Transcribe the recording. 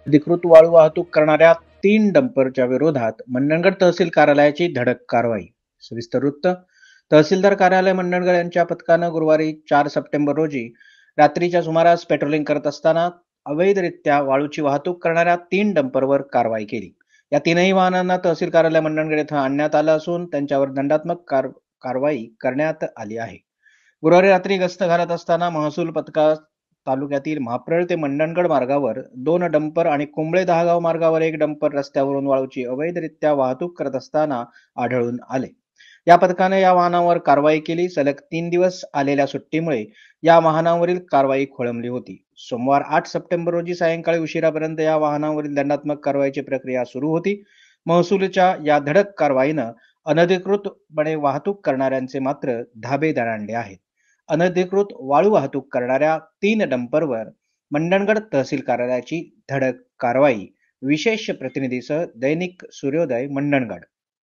अधिकृत वाळू वाहतूक करणाऱ्या 3 डंपरच्या विरोधात मंडणगड तहसील कार्यालयाची धडक कारवाई. सविस्तर वृत्त. तहसीलदार कार्यालय मंडणगड यांच्या पथकानं गुरुवारी 4 सप्टेंबर रोजी रात्रीच्या सुमारास पेट्रोलिंग करत असताना अवैधरित्या वाळूची वाहतूक करणाऱ्या 3 डंपरवर कारवाई केली. या तीनही वाहनांना तहसील कार्यालय मंडणगड येथे आणण्यात आलं असून त्यांच्यावर दंडात्मक कारवाई करण्यात आली आहे. गुरुवारी रात्री गस्त घालत असताना महसूल पथका तालुक्यातील म्हाप्रळ ते मंडणगड मार्गावर 2 डंपर आणि कुंबळे दहागाव मार्गावर 1 डंपर रस्त्यावरून वाळूची अवैधरित्या वाहतूक करत असताना आढळून आले. या पथकाने या वाहनांवर कारवाई केली. सलग 3 दिवस आलेल्या सुट्टीमुळे या वाहनांवरील कारवाई खोळंबली होती. सोमवार 8 सप्टेंबर रोजी सायंकाळी उशिरापर्यंत या वाहनांवरील दंडात्मक कारवाईची प्रक्रिया सुरू होती. महसूलच्या या धडक कारवाईनं अनधिकृतपणे वाहतूक करणाऱ्यांचे मात्र धाबे दणाणले आहेत. अनधिकृत वाळू वाहतूक करणाऱ्या 3 डंपरवर मंडणगड तहसील कार्यालयाची धडक कारवाई. विशेष प्रतिनिधीसह दैनिक सूर्योदय मंडणगड.